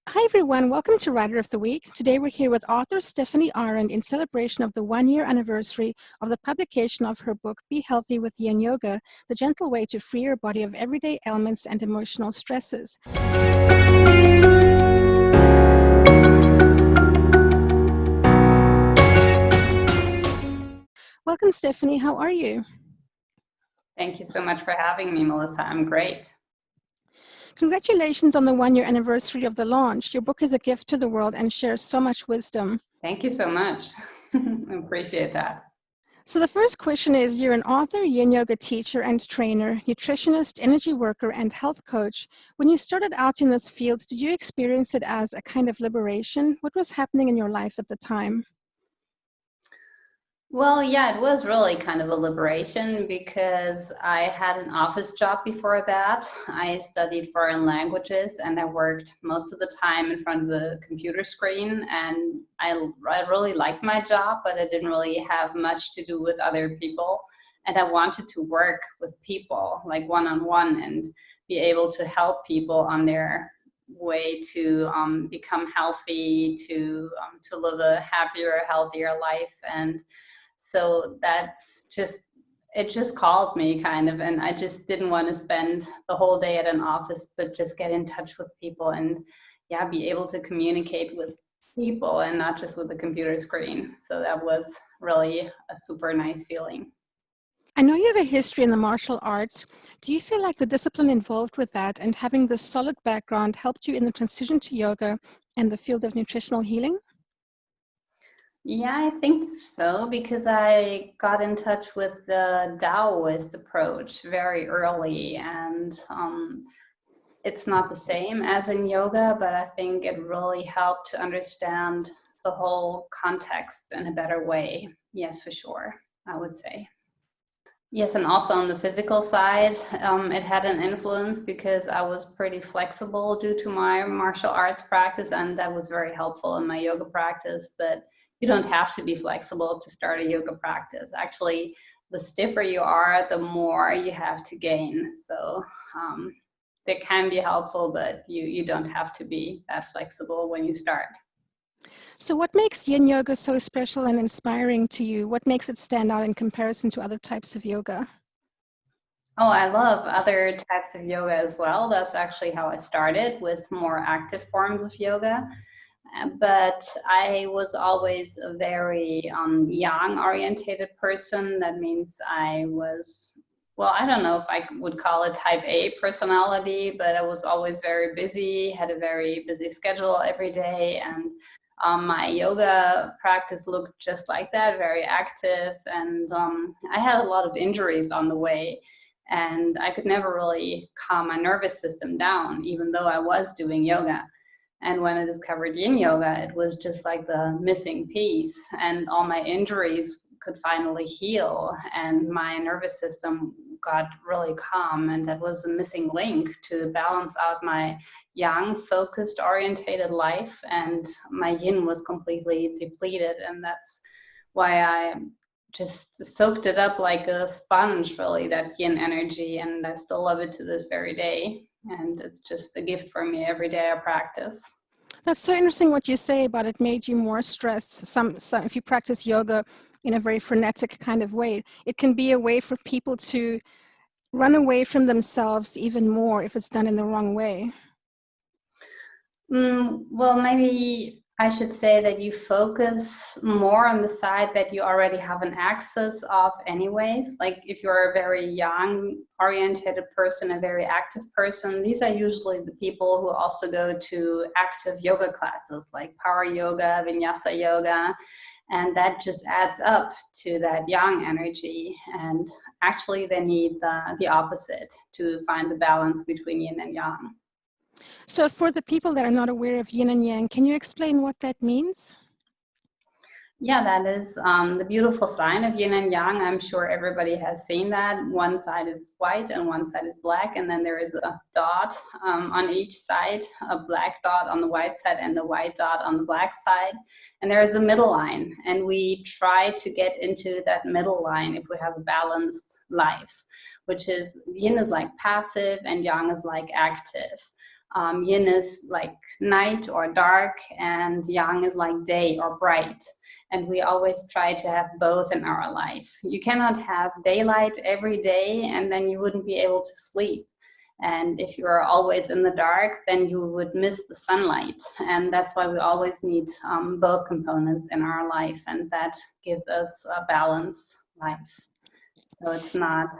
Hi everyone, welcome to Writer of the Week. Today we're here with author Stefanie Arend in celebration of the one-year anniversary of the publication of her book, Be Healthy with Yin Yoga, the gentle way to free your body of everyday ailments and emotional stresses. Welcome Stefanie, how are you? Thank you so much for having me, Melissa. I'm great. Congratulations on the one-year anniversary of the launch. Your book is a gift to the world and shares so much wisdom. Thank you so much. I appreciate that. So the first question is, you're an author, Yin Yoga teacher and trainer, nutritionist, energy worker, and health coach. When you started out in this field, did you experience it as a kind of liberation? What was happening in your life at the time? Well, yeah, it was really kind of a liberation because I had an office job before that. I studied foreign languages and I worked most of the time in front of the computer screen. And I really liked my job, but I didn't really have much to do with other people. And I wanted to work with people, like one-on-one, and be able to help people on their way to become healthy, to live a happier, healthier life. And so it just called me kind of, and I just didn't want to spend the whole day at an office, but just get in touch with people and be able to communicate with people and not just with the computer screen. So that was really a super nice feeling. I know you have a history in the martial arts. Do you feel like the discipline involved with that and having this solid background helped you in the transition to yoga and the field of nutritional healing? Yeah, I think so, because I got in touch with the Taoist approach very early, and it's not the same as in yoga, but I think it really helped to understand the whole context in a better way. Yes, for sure, I would say. Yes, and also on the physical side, it had an influence because I was pretty flexible due to my martial arts practice, and that was very helpful in my yoga practice. But you don't have to be flexible to start a yoga practice. Actually, the stiffer you are, the more you have to gain. So they can be helpful, but you don't have to be that flexible when you start. So what makes yin yoga so special and inspiring to you? What makes it stand out in comparison to other types of yoga? Oh, I love other types of yoga as well. That's actually how I started, with more active forms of yoga. But I was always a very yang orientated person. That means I was, well, I don't know if I would call it type A personality, but I was always very busy, had a very busy schedule every day. And my yoga practice looked just like that, very active. And I had a lot of injuries on the way. And I could never really calm my nervous system down, even though I was doing yoga. And when I discovered Yin Yoga, it was just like the missing piece, and all my injuries could finally heal, and my nervous system got really calm. And that was a missing link to balance out my yang focused orientated life, and my yin was completely depleted. And that's why I just soaked it up like a sponge, really, that yin energy, and I still love it to this very day. And it's just a gift for me every day I practice. That's so interesting what you say about it made you more stressed. Some if you practice yoga in a very frenetic kind of way, it can be a way for people to run away from themselves even more if it's done in the wrong way. Well, maybe I should say that you focus more on the side that you already have an access of anyways. Like if you're a very young oriented person, a very active person, these are usually the people who also go to active yoga classes like power yoga, vinyasa yoga, and that just adds up to that yang energy. And actually they need the opposite to find the balance between yin and yang. So for the people that are not aware of yin and yang, can you explain what that means? Yeah, that is the beautiful sign of yin and yang. I'm sure everybody has seen that. One side is white and one side is black, and then there is a dot on each side, a black dot on the white side and a white dot on the black side. And there is a middle line, and we try to get into that middle line if we have a balanced life, which is yin is like passive and yang is like active. Yin is like night or dark, and Yang is like day or bright. And we always try to have both in our life. You cannot have daylight every day, and then you wouldn't be able to sleep. And if you are always in the dark, then you would miss the sunlight. And that's why we always need both components in our life. And that gives us a balanced life. So it's not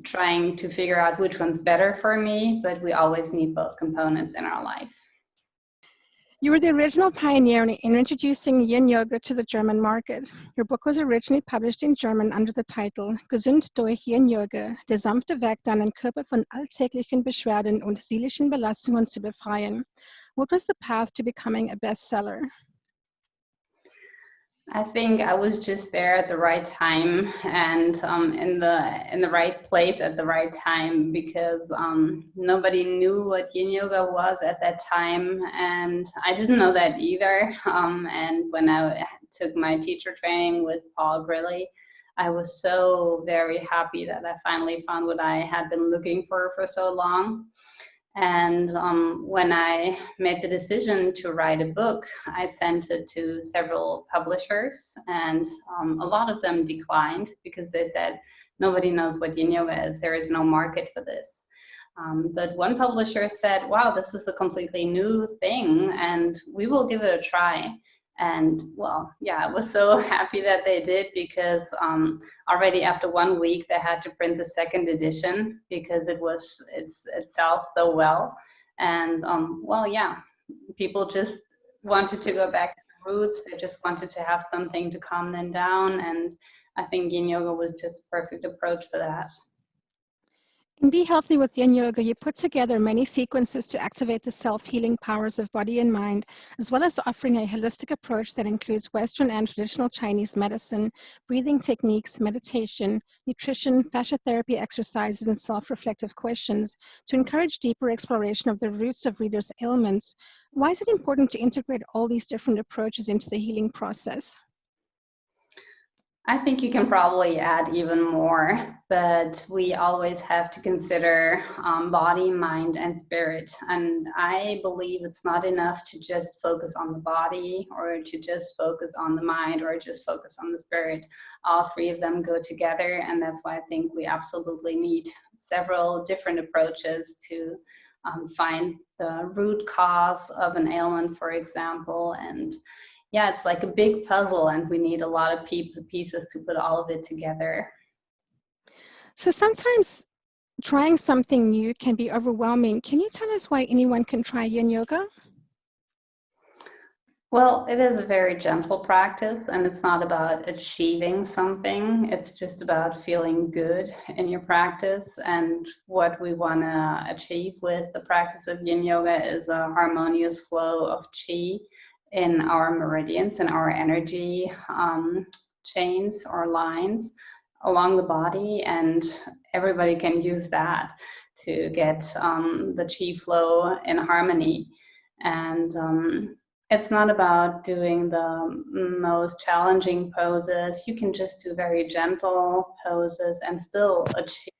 trying to figure out which one's better for me, but we always need both components in our life. You were the original pioneer in introducing Yin Yoga to the German market. Your book was originally published in German under the title Gesund durch Yin Yoga, der sanfte Weg, deinen Körper von alltäglichen Beschwerden und seelischen Belastungen zu befreien. What was the path to becoming a bestseller? I think I was just there at the right time and in the right place at the right time, because nobody knew what Yin Yoga was at that time, and I didn't know that either. And when I took my teacher training with Paul Grilly, I was so very happy that I finally found what I had been looking for so long. And when I made the decision to write a book, I sent it to several publishers, and a lot of them declined because they said, nobody knows what Yin Yoga is. There is no market for this. But one publisher said, wow, this is a completely new thing, and we will give it a try. And well, yeah, I was so happy that they did, because already after 1 week they had to print the second edition because it sells so well. And well, yeah, people just wanted to go back to the roots. They just wanted to have something to calm them down, and I think Yin Yoga was just a perfect approach for that. In Be Healthy with Yin Yoga, you put together many sequences to activate the self-healing powers of body and mind, as well as offering a holistic approach that includes Western and traditional Chinese medicine, breathing techniques, meditation, nutrition, fascia therapy exercises, and self-reflective questions to encourage deeper exploration of the roots of readers' ailments. Why is it important to integrate all these different approaches into the healing process? I think you can probably add even more, but we always have to consider body, mind, and spirit. And I believe it's not enough to just focus on the body, or to just focus on the mind, or just focus on the spirit. All three of them go together, and that's why I think we absolutely need several different approaches to find the root cause of an ailment, for example. And yeah, it's like a big puzzle, and we need a lot of pieces to put all of it together. So sometimes trying something new can be overwhelming. Can you tell us why anyone can try Yin Yoga? Well, it is a very gentle practice, and it's not about achieving something. It's just about feeling good in your practice. And what we want to achieve with the practice of Yin Yoga is a harmonious flow of qi in our meridians and our energy chains or lines along the body, and everybody can use that to get the qi flow in harmony. And it's not about doing the most challenging poses. You can just do very gentle poses and still achieve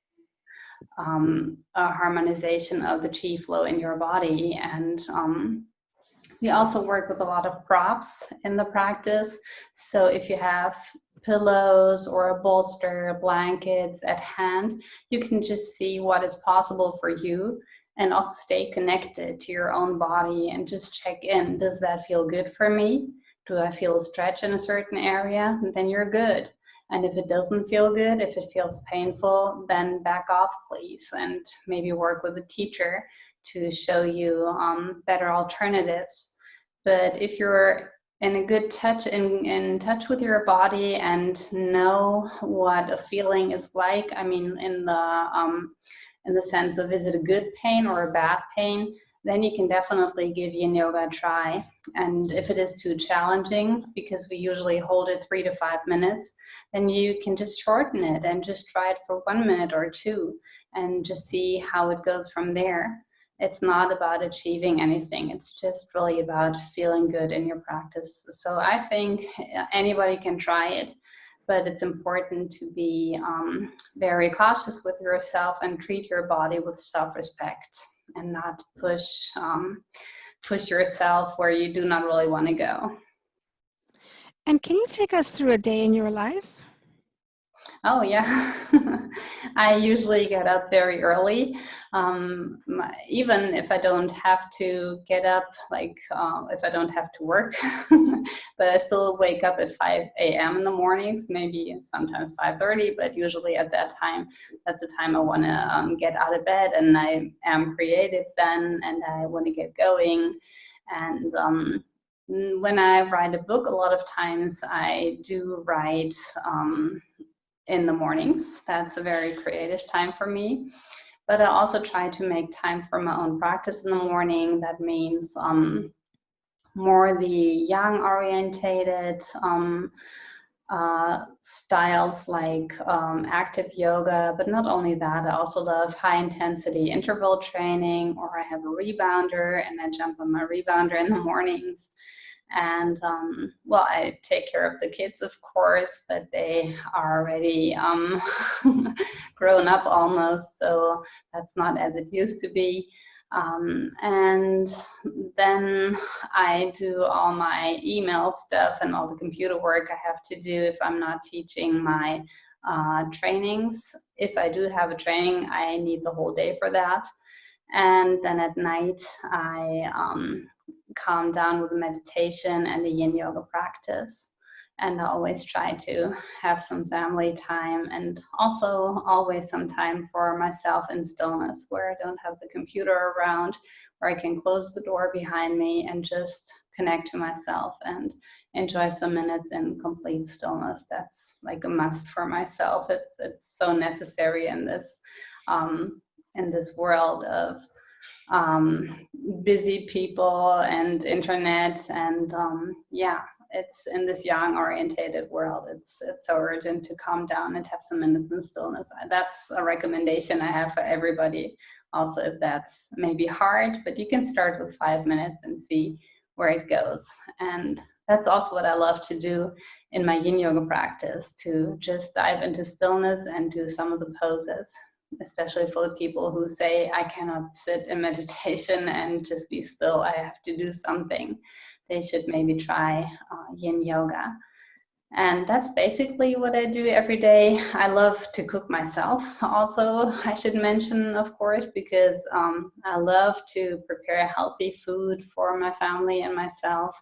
a harmonization of the qi flow in your body. And we also work with a lot of props in the practice. So if you have pillows or a bolster, blankets at hand, you can just see what is possible for you, and also stay connected to your own body and just check in. Does that feel good for me? Do I feel a stretch in a certain area? And then you're good. And if it doesn't feel good, if it feels painful, then back off, please, and maybe work with a teacher to show you better alternatives. But if you're in a good touch, in touch with your body, and know what a feeling is like, I mean, in the sense of, is it a good pain or a bad pain, then you can definitely give Yin Yoga a try. And if it is too challenging, because we usually hold it 3 to 5 minutes, then you can just shorten it and just try it for 1 minute or 2 and just see how it goes from there. It's not about achieving anything. It's just really about feeling good in your practice. So I think anybody can try it, but it's important to be very cautious with yourself and treat your body with self-respect and not push yourself where you do not really want to go. And can you take us through a day in your life? Oh yeah, I usually get up very early. Even if I don't have to get up, like if I don't have to work, but I still wake up at 5 a.m. in the mornings, maybe sometimes 5:30, but usually at that time, that's the time I want to get out of bed, and I am creative then, and I want to get going. And when I write a book, a lot of times I do write in the mornings. That's a very creative time for me. But I also try to make time for my own practice in the morning. That means more the yang orientated styles like active yoga, but not only that, I also love high intensity interval training, or I have a rebounder and I jump on my rebounder in the mornings. And well, I take care of the kids, of course, but they are already grown up almost, so that's not as it used to be. And then I do all my email stuff and all the computer work I have to do if I'm not teaching my trainings. If I do have a training, I need the whole day for that. And then at night, I calm down with meditation and the Yin Yoga practice. And I always try to have some family time, and also always some time for myself in stillness, where I don't have the computer around, where I can close the door behind me and just connect to myself and enjoy some minutes in complete stillness. That's like a must for myself. It's so necessary in this world of busy people and internet, and yeah, it's in this yang orientated world, it's so urgent to calm down and have some minutes in stillness. That's a recommendation I have for everybody. Also, if that's maybe hard, but you can start with 5 minutes and see where it goes. And that's also what I love to do in my Yin Yoga practice, to just dive into stillness and do some of the poses, especially for the people who say, I cannot sit in meditation and just be still, I have to do something. They should maybe try Yin Yoga. And that's basically what I do every day. I love to cook myself also, I should mention, of course, because I love to prepare healthy food for my family and myself.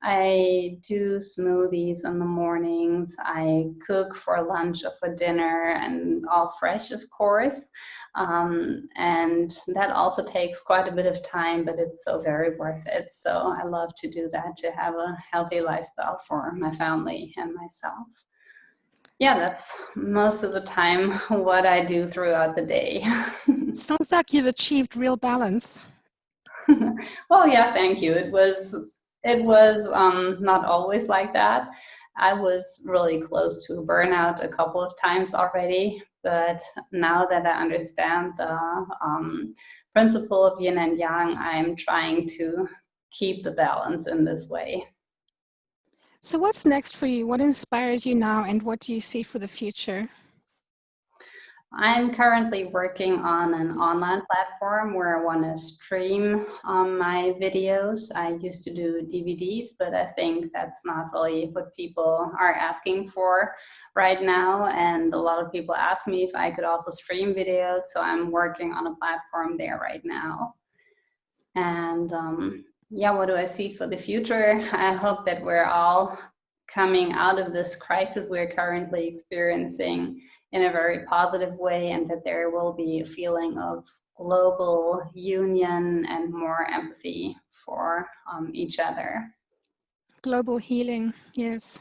I do smoothies in the mornings. I cook for lunch or for dinner, and all fresh, of course. And that also takes quite a bit of time, but it's so very worth it. So I love to do that, to have a healthy lifestyle for my family and myself. Yeah, that's most of the time what I do throughout the day. Sounds like you've achieved real balance. Well, yeah, thank you. It was not always like that. I was really close to burnout a couple of times already, but now that I understand the principle of Yin and Yang, I'm trying to keep the balance in this way. So what's next for you? What inspires you now, and what do you see for the future? I'm currently working on an online platform where I want to stream my videos. I used to do DVDs, but I think that's not really what people are asking for right now. And a lot of people ask me if I could also stream videos. So I'm working on a platform there right now. And yeah, what do I see for the future? I hope that we're all coming out of this crisis we're currently experiencing in a very positive way, and that there will be a feeling of global union and more empathy for each other. Global healing, yes.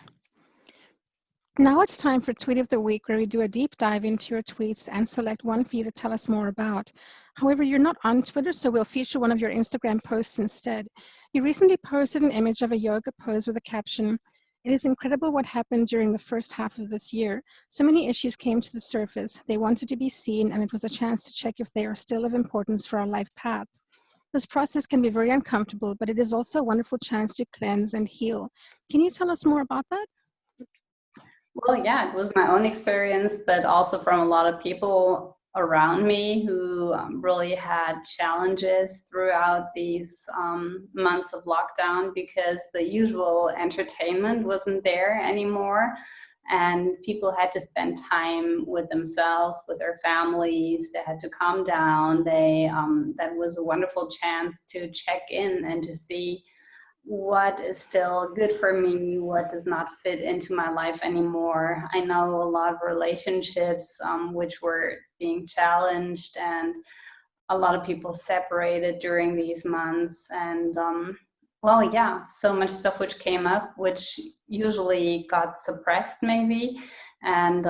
Now it's time for Tweet of the Week, where we do a deep dive into your tweets and select one for you to tell us more about. However, you're not on Twitter, so we'll feature one of your Instagram posts instead. You recently posted an image of a yoga pose with a caption, "It is incredible what happened during the first half of this year. So many issues came to the surface. They wanted to be seen, and it was a chance to check if they are still of importance for our life path. This process can be very uncomfortable, but it is also a wonderful chance to cleanse and heal." Can you tell us more about that? Well, yeah, it was my own experience, but also from a lot of people around me who really had challenges throughout these months of lockdown because the usual entertainment wasn't there anymore. And people had to spend time with themselves, with their families. They had to calm down. That was a wonderful chance to check in and to see what is still good for me, what does not fit into my life anymore. I know a lot of relationships which were being challenged, and a lot of people separated during these months. And well, yeah, so much stuff which came up, which usually got suppressed, maybe. And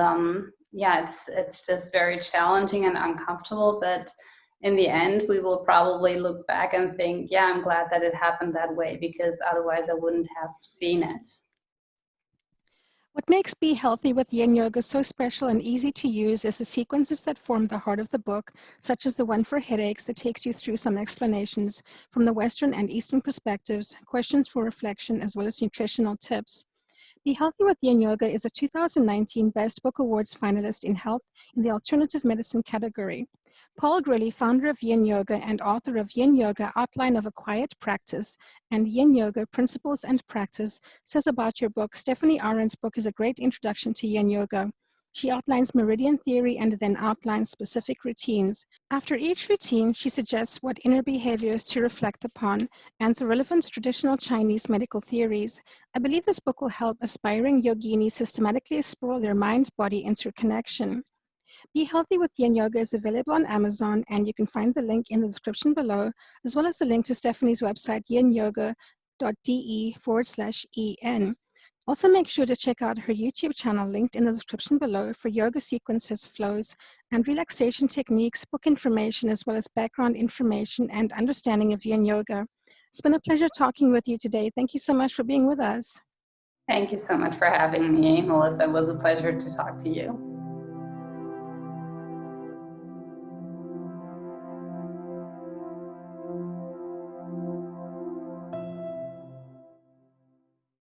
yeah, it's just very challenging and uncomfortable, but in the end, we will probably look back and think, yeah, I'm glad that it happened that way, because otherwise I wouldn't have seen it. What makes Be Healthy with Yin Yoga so special and easy to use is the sequences that form the heart of the book, such as the one for headaches that takes you through some explanations from the Western and Eastern perspectives, questions for reflection, as well as nutritional tips. Be Healthy with Yin Yoga is a 2019 Best Book Awards finalist in health in the alternative medicine category. Paul Grilly, founder of Yin Yoga and author of Yin Yoga, Outline of a Quiet Practice, and Yin Yoga, Principles and Practice, says about your book, Stefanie Arend's book is a great introduction to Yin Yoga. She outlines meridian theory and then outlines specific routines. After each routine, she suggests what inner behaviors to reflect upon and the relevant traditional Chinese medical theories. I believe this book will help aspiring yoginis systematically explore their mind-body interconnection. Be Healthy with Yin Yoga is available on Amazon, and you can find the link in the description below, as well as the link to Stefanie's website, yinyoga.de/en. Also, make sure to check out her YouTube channel linked in the description below for yoga sequences, flows, and relaxation techniques, book information, as well as background information and understanding of Yin Yoga. It's been a pleasure talking with you today. Thank you so much for being with us. Thank you so much for having me, Melissa. It was a pleasure to talk to you.